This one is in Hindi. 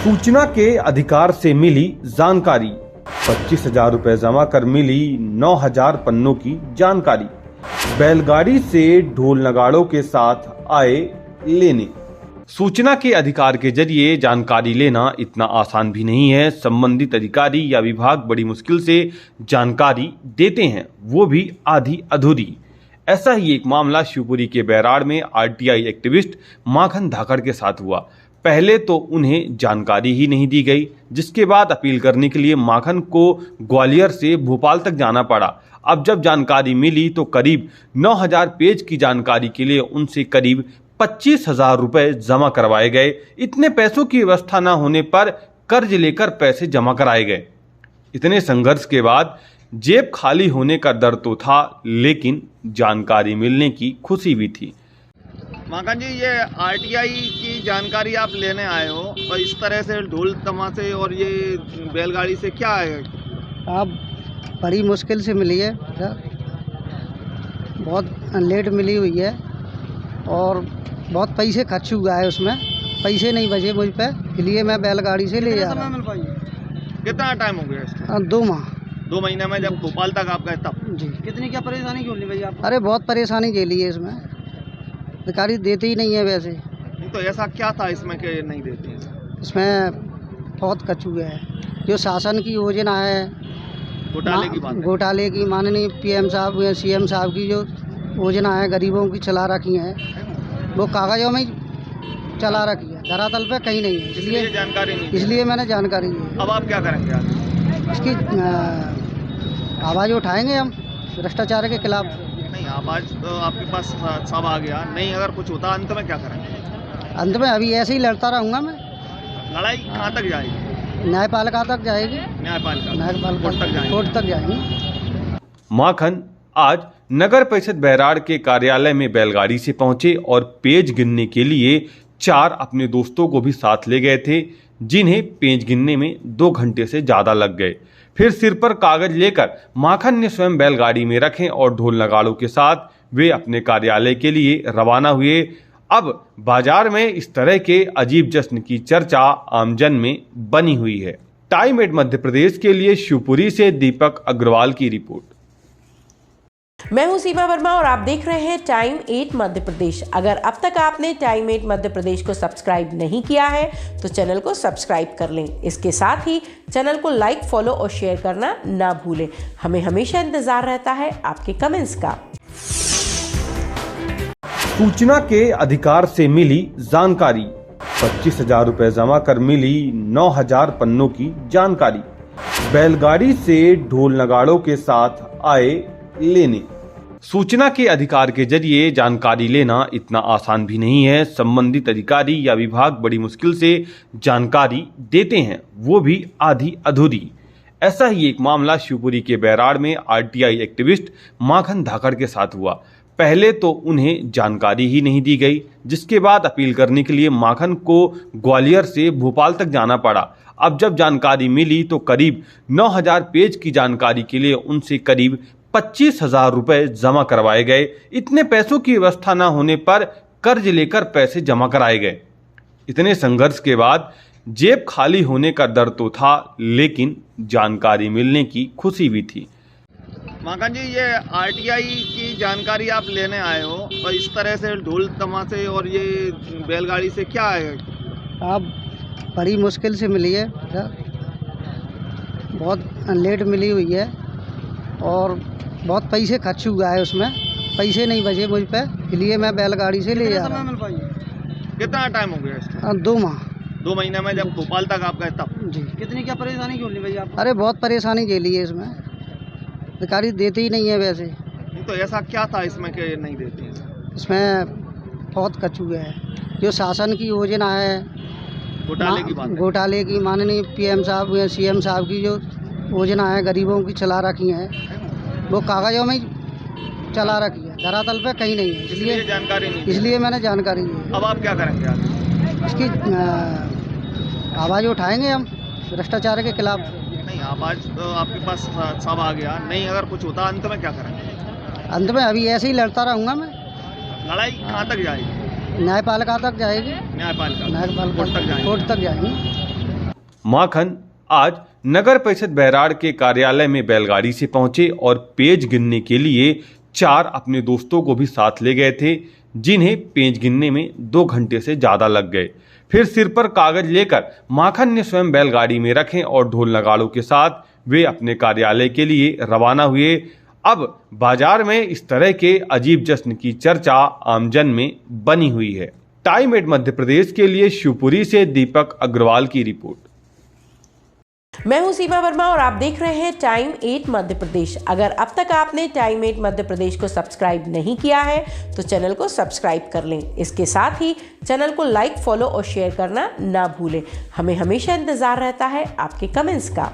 सूचना के अधिकार से मिली जानकारी। 25,000 रुपए जमा कर मिली 9,000 पन्नों की जानकारी। बैलगाड़ी से ढोल नगाड़ों के साथ आए लेने। सूचना के अधिकार के जरिए जानकारी लेना इतना आसान भी नहीं है। संबंधित अधिकारी या विभाग बड़ी मुश्किल से जानकारी देते हैं, वो भी आधी अधूरी। ऐसा ही एक मामला शिवपुरी के बैराड़ में आरटीआई एक्टिविस्ट माखन धाकड़ के साथ हुआ। पहले तो उन्हें जानकारी ही नहीं दी गई, जिसके बाद अपील करने के लिए माखन को ग्वालियर से भोपाल तक जाना पड़ा। अब जब जानकारी मिली तो करीब 9,000 पेज की जानकारी के लिए उनसे करीब 25,000 रुपए जमा करवाए गए। इतने पैसों की व्यवस्था न होने पर कर्ज लेकर पैसे जमा कराए गए। इतने संघर्ष के बाद जेब खाली होने का डर तो था, लेकिन जानकारी मिलने की खुशी भी थी। माखन जी, ये आरटीआई की जानकारी आप लेने आए हो और इस तरह से ढोल तमाशे और ये बैलगाड़ी से क्या है? आप बड़ी मुश्किल से मिली है, बहुत लेट मिली हुई है और बहुत पैसे खर्च हुआ है उसमें। पैसे नहीं बचे मुझ पे, इसलिए मैं बैलगाड़ी से ले जा रहा हूँ। कितना टाइम हो गया इसको? 2 माह। 2 महीने में जब भोपाल तक आप गए तब? जी। कितनी क्या परेशानी क्यों नहीं भाई आप? अरे बहुत परेशानी झेली है इसमें, अधिकारी देते ही नहीं है। वैसे नहीं तो ऐसा क्या था इसमें कि नहीं देते हैं? इसमें बहुत कचू है। जो शासन की योजना है, घोटाले की बात है। घोटाले की, माननीय पीएम साहब या सीएम साहब की जो योजना है गरीबों की चला रखी है, वो कागजों में ही चला रखी है, धरातल पे कहीं नहीं है। इसलिए जानकारी नहीं, इसलिए मैंने जानकारी ली। अब आप क्या करेंगे आज? इसकी आवाज़ उठाएंगे हम भ्रष्टाचार के खिलाफ। नहीं, आवाज तो आपके पास सब आ गया, नहीं अगर कुछ होता अंत में क्या करेंगे? अंत में अभी ऐसे ही लड़ता रहूँगा मैं। लड़ाई कहाँ तक जाएगी? न्यायपालिका तक जाएगी। न्यायपालिका कोर्ट तक जाएंगे। माखन आज नगर परिषद बैराड़ के कार्यालय में बैलगाड़ी से पहुंचे और पेज गिनने के लिए 4 अपने दोस्तों को भी साथ ले गए थे, जिन्हें पेज गिनने में 2 घंटे से ज्यादा लग गए। फिर सिर पर कागज लेकर माखन ने स्वयं बैलगाड़ी में रखे और ढोल नगाड़ों के साथ वे अपने कार्यालय के लिए रवाना हुए। अब बाजार में इस तरह के अजीब जश्न की चर्चा आमजन में बनी हुई है। टाइम 8 मध्य प्रदेश के लिए शिवपुरी से दीपक अग्रवाल की रिपोर्ट। मैं हूं सीमा वर्मा और आप देख रहे हैं टाइम 8 मध्य प्रदेश। अगर अब तक आपने टाइम 8 मध्य प्रदेश को सब्सक्राइब नहीं किया है तो चैनल को सब्सक्राइब कर लें। इसके साथ ही चैनल को लाइक, फॉलो और शेयर करना ना भूलें। हमें हमेशा इंतजार रहता है आपके कमेंट्स का। सूचना के अधिकार से मिली जानकारी। 25,000 रुपए जमा कर मिली 9,000 पन्नों की जानकारी। बैलगाड़ी से ढोल नगाड़ों के साथ आए लेने। सूचना के अधिकार के जरिए जानकारी लेना इतना आसान भी नहीं है। संबंधित अधिकारी या विभाग बड़ी मुश्किल से जानकारी देते हैं, वो भी आधी अधूरी। ऐसा ही एक मामला शिवपुरी के बैराड़ में आरटीआई एक्टिविस्ट माखन धाकड़ के साथ हुआ। पहले तो उन्हें जानकारी ही नहीं दी गई, जिसके बाद अपील करने के लिए माखन को ग्वालियर से भोपाल तक जाना पड़ा। अब जब जानकारी मिली तो करीब 9,000 पेज की जानकारी के लिए उनसे करीब 25,000 रुपए जमा करवाए गए। इतने पैसों की व्यवस्था न होने पर कर्ज लेकर पैसे जमा कराए गए। इतने संघर्ष के बाद जेब खाली होने का डर तो था, लेकिन जानकारी मिलने की खुशी भी थी। माखन जी, ये आरटीआई की जानकारी आप लेने आए हो और इस तरह से ढोल तमाशे और ये बैलगाड़ी से क्या है? आप बड़ी मुश्किल से मिली है, बहुत लेट मिली हुई है और बहुत पैसे खर्च हुआ है उसमें। पैसे नहीं बचे मुझ पे, इसलिए मैं बैलगाड़ी से ले जा रहा हूँ। कितना टाइम हो गया इसको? 2 माह। 2 महीने में जब भोपाल तक आप गए तब? जी। कितनी क्या परेशानी क्यों नहीं भाई आप? अरे बहुत परेशानी झेली है इसमें, अधिकारी देते ही नहीं है। वैसे नहीं तो ऐसा क्या था इसमें कि नहीं देते हैं? इसमें बहुत कचू है। जो शासन की योजना है, घोटाले की बात है। घोटाले की, माननीय पीएम साहब या सीएम साहब की जो योजना है गरीबों की चला रखी है, वो कागजों में ही चला रखी है, धरातल पे कहीं नहीं है। इसलिए जानकारी नहीं, इसलिए मैंने जानकारी ली। अब आप क्या करेंगे आज? इसकी आवाज़ उठाएंगे हम भ्रष्टाचार के खिलाफ। नहीं, आवाज तो आपके पास सब आ गया, नहीं अगर कुछ होता अंत में क्या करेंगे? अंत में अभी ऐसे ही लड़ता रहूँगा मैं। लड़ाई कहाँ तक जाएगी? न्यायपालिका तक जाएगी। न्यायपालिका कोर्ट तक जाएंगे। माखन आज नगर परिषद बैराड़ के कार्यालय में बैलगाड़ी से पहुंचे और पेज गिनने के लिए 4 अपने दोस्तों को भी साथ ले गए थे, जिन्हें पेज गिनने में 2 घंटे से ज्यादा लग गए। फिर सिर पर कागज लेकर माखन ने स्वयं बैलगाड़ी में रखे और ढोल नगाड़ों के साथ वे अपने कार्यालय के लिए रवाना हुए। अब बाजार में इस तरह के अजीब जश्न की चर्चा आमजन में बनी हुई है। टाइम 8 मध्य प्रदेश के लिए शिवपुरी से दीपक अग्रवाल की रिपोर्ट। मैं हूं सीमा वर्मा और आप देख रहे हैं टाइम 8 मध्य प्रदेश। अगर अब तक आपने टाइम 8 मध्य प्रदेश को सब्सक्राइब नहीं किया है तो चैनल को सब्सक्राइब कर लें। इसके साथ ही चैनल को लाइक, फॉलो और शेयर करना ना भूलें। हमें हमेशा इंतजार रहता है आपके कमेंट्स का।